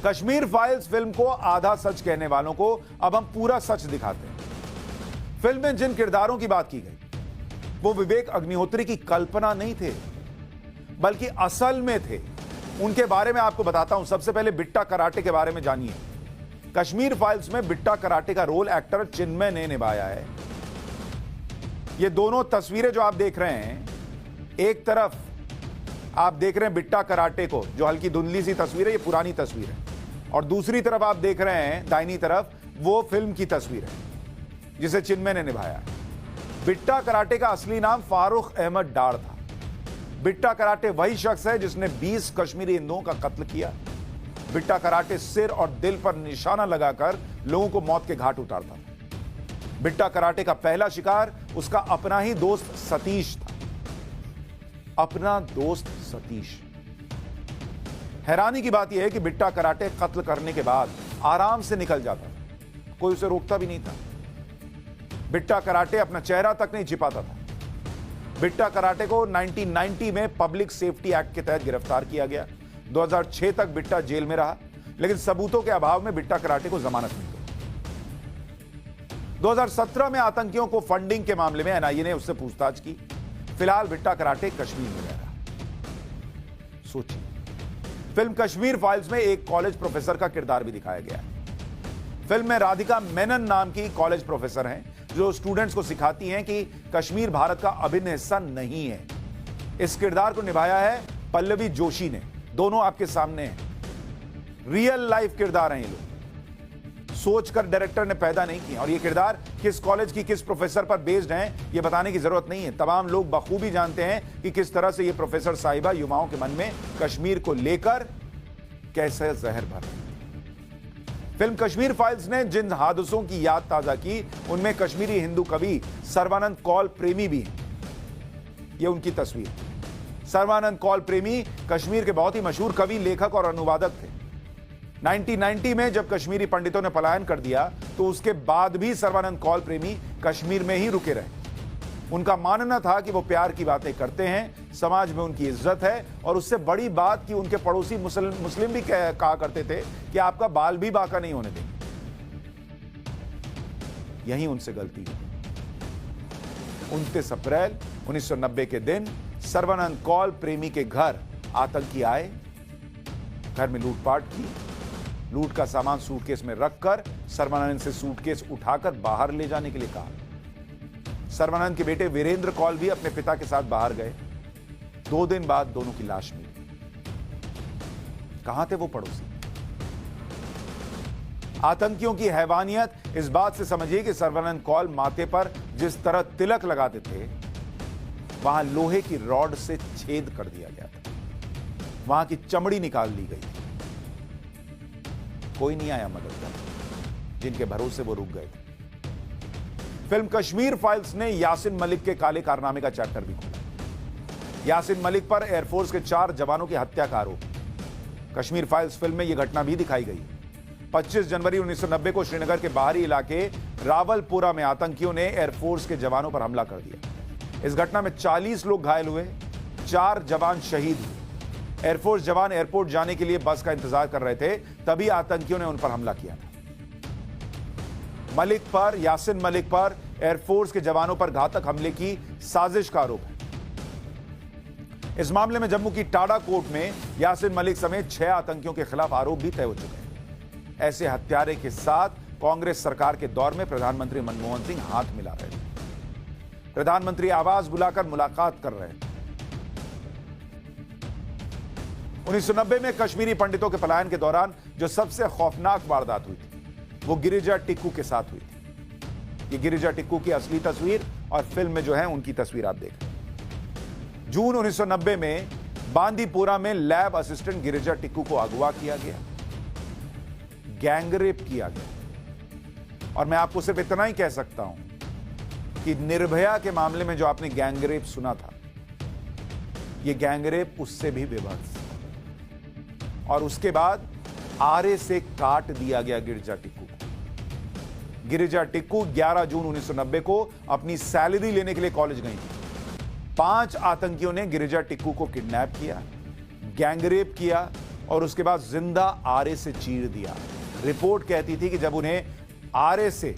Kashmir files film को आधा सच कहने वालों को अब हम पूरा सच दिखाते हैं। फिल्म में जिन किरदारों की बात की गई वो विवेक अग्निहोत्री की कल्पना नहीं थे, बल्कि असल में थे। उनके बारे में आपको बताता हूं। सबसे पहले बिट्टा कराटे के बारे में जानिए। कश्मीर फाइल्स में बिट्टा कराटे का रोल एक्टर चिन्मय ने निभाया है। ये दोनों तस्वीरें जो आप देख रहे हैं, एक तरफ आप देख रहे हैं बिट्टा कराटे को, जो हल्की धुंधली सी तस्वीर है, ये पुरानी तस्वीर है, और दूसरी तरफ आप देख रहे हैं दाहिनी तरफ, वो फिल्म की तस्वीर है जिसे चिन्मय ने निभाया है। बिट्टा कराटे का असली नाम फारूक अहमद डार था। बिट्टा कराटे वही शख्स है जिसने 20 कश्मीरी हिंदुओं का कत्ल किया। बिट्टा कराटे सिर और दिल पर निशाना लगाकर लोगों को मौत के घाट उतारता था। बिट्टा कराटे का पहला शिकार उसका अपना ही दोस्त सतीश था। अपना दोस्त सतीश। हैरानी की बात यह है कि बिट्टा कराटे कत्ल करने के बाद आराम से निकल जाता था, कोई उसे रोकता भी नहीं था। बिट्टा कराटे अपना चेहरा तक नहीं छिपाता था। बिट्टा कराटे को 1990 में पब्लिक सेफ्टी एक्ट के तहत गिरफ्तार किया गया। 2006 तक बिट्टा जेल में रहा, लेकिन सबूतों के अभाव में बिट्टा कराटे को जमानत मिली। 2017 में आतंकियों को फंडिंग के मामले में एनआईए ने उससे पूछताछ की। फिलहाल बिट्टा कराटे कश्मीर में रह रहा। सोचिए, फिल्म कश्मीर फाइल्स में एक कॉलेज प्रोफेसर का किरदार भी दिखाया गया है। फिल्म में राधिका मेनन नाम की कॉलेज प्रोफेसर हैं जो स्टूडेंट्स को सिखाती हैं कि कश्मीर भारत का अभिन्न हिस्सा नहीं है। इस किरदार को निभाया है पल्लवी जोशी ने। दोनों आपके सामने हैं। रियल लाइफ किरदार हैं ये लोग, सोचकर डायरेक्टर ने पैदा नहीं किया। और ये किरदार किस कॉलेज की किस प्रोफेसर पर बेस्ड हैं ये बताने की जरूरत नहीं है। तमाम लोग बखूबी जानते हैं कि किस तरह से ये प्रोफेसर साहिबा युवाओं के मन में कश्मीर को लेकर कैसे जहर भर। फिल्म कश्मीर फाइल्स ने जिन हादसों की याद ताजा की, उनमें कश्मीरी हिंदू कवि सर्बानंद कौल प्रेमी भी हैं। ये उनकी तस्वीर। सर्बानंद कौल प्रेमी कश्मीर के बहुत ही मशहूर कवि, लेखक और अनुवादक थे। 1990 में जब कश्मीरी पंडितों ने पलायन कर दिया तो उसके बाद भी सर्बानंद कौल प्रेमी कश्मीर में ही रुके रहे। उनका मानना था कि वो प्यार की बातें करते हैं, समाज में उनकी इज्जत है, और उससे बड़ी बात कि उनके पड़ोसी मुस्लिम भी कहा करते थे कि आपका बाल भी बाका नहीं होने देंगे। यही उनसे गलती है। 29 अप्रैल 1990 के दिन सर्बानंद कौल प्रेमी के घर आतंकी आए। घर में लूटपाट की। लूट का सामान सूटकेस में रखकर सर्बानंद से सूटकेस उठाकर बाहर ले जाने के लिए कहा। सर्बानंद के बेटे वीरेंद्र कौल भी अपने पिता के साथ बाहर गए। 2 दिन बाद दोनों की लाश मिली। कहां थे वो पड़ोसी? आतंकियों की हैवानियत इस बात से समझिए कि सर्बानंद कौल माथे पर जिस तरह तिलक लगाते थे, वहां लोहे की रॉड से छेद कर दिया गया था। वहां की चमड़ी निकाल ली गई थी। कोई नहीं आया मदद करने, जिनके भरोसे वो रुक गए थे। फिल्म कश्मीर फाइल्स ने यासिन मलिक के काले कारनामे का चैप्टर भी खोला। यासिन मलिक पर एयरफोर्स के 4 जवानों की हत्या का आरोप। कश्मीर फाइल्स फिल्म में यह घटना भी दिखाई गई। 25 जनवरी 1990 को श्रीनगर के बाहरी इलाके रावलपुरा में आतंकियों ने एयरफोर्स के जवानों पर हमला कर दिया। इस घटना में 40 लोग घायल हुए, 4 जवान शहीद हुए। एयरफोर्स जवान एयरपोर्ट जाने के लिए बस का इंतजार कर रहे थे, तभी आतंकियों ने उन पर हमला किया था। मलिक पर, यासिन मलिक पर एयरफोर्स के जवानों पर घातक हमले की साजिश का आरोप है। इस मामले में जम्मू की टाडा कोर्ट में यासिन मलिक समेत 6 आतंकियों के खिलाफ आरोप भी तय हो चुके हैं। ऐसे हत्यारे के साथ कांग्रेस सरकार के दौर में प्रधानमंत्री मनमोहन सिंह हाथ मिला रहे थे। प्रधानमंत्री आवास बुलाकर मुलाकात कर रहे थे। 1990 में कश्मीरी पंडितों के पलायन के दौरान जो सबसे खौफनाक वारदात हुई थी, वो गिरिजा टिक्कू के साथ हुई थी। ये गिरिजा टिक्कू की असली तस्वीर और फिल्म में जो है उनकी तस्वीर आप देख रहे हैं। जून 1990 में बांदीपुरा में लैब असिस्टेंट गिरिजा टिक्कू को अगवा किया गया, गैंगरेप किया गया। और मैं आपको सिर्फ इतना ही कह सकता हूं कि निर्भया के मामले में जो आपने गैंगरेप सुना था, यह गैंगरेप उससे भी बेभत्स। और उसके बाद आरे से काट दिया गया गिरिजा टिक्कू को। गिरिजा टिक्कू 11 जून 1990 को अपनी सैलरी लेने के लिए कॉलेज गई थी। 5 आतंकियों ने गिरिजा टिक्कू को किडनैप किया, गैंगरेप किया और उसके बाद जिंदा आरे से चीर दिया। रिपोर्ट कहती थी कि जब उन्हें आरे से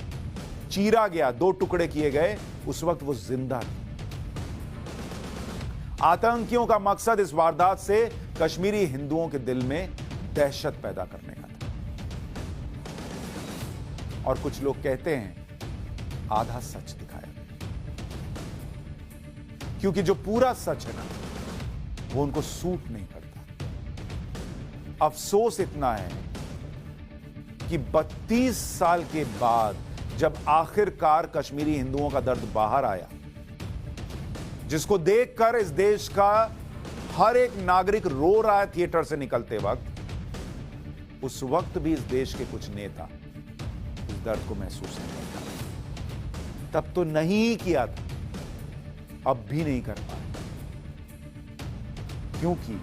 चीरा गया, 2 टुकड़े किए गए, उस वक्त वो जिंदा थे। आतंकियों का मकसद इस वारदात से कश्मीरी हिंदुओं के दिल में दहशत पैदा करने का था। और कुछ लोग कहते हैं आधा सच दिखाया, क्योंकि जो पूरा सच है ना, वो उनको सूट नहीं करता। अफसोस इतना है कि 32 साल के बाद जब आखिरकार कश्मीरी हिंदुओं का दर्द बाहर आया, जिसको देखकर इस देश का हर एक नागरिक रो रहा है थिएटर से निकलते वक्त, उस वक्त भी इस देश के कुछ नेता इस दर्द को महसूस नहीं करता। तब तो नहीं किया था, अब भी नहीं कर पाए, क्योंकि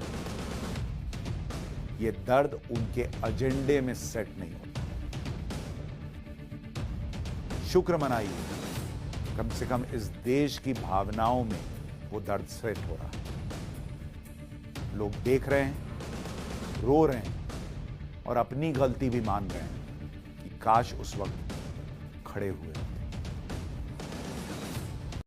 यह दर्द उनके एजेंडे में सेट नहीं होता। शुक्र मनाइए, कम से कम इस देश की भावनाओं में वो दर्द सेट हो रहा है। लोग देख रहे हैं, रो रहे हैं और अपनी गलती भी मान रहे हैं कि काश उस वक्त खड़े हुए।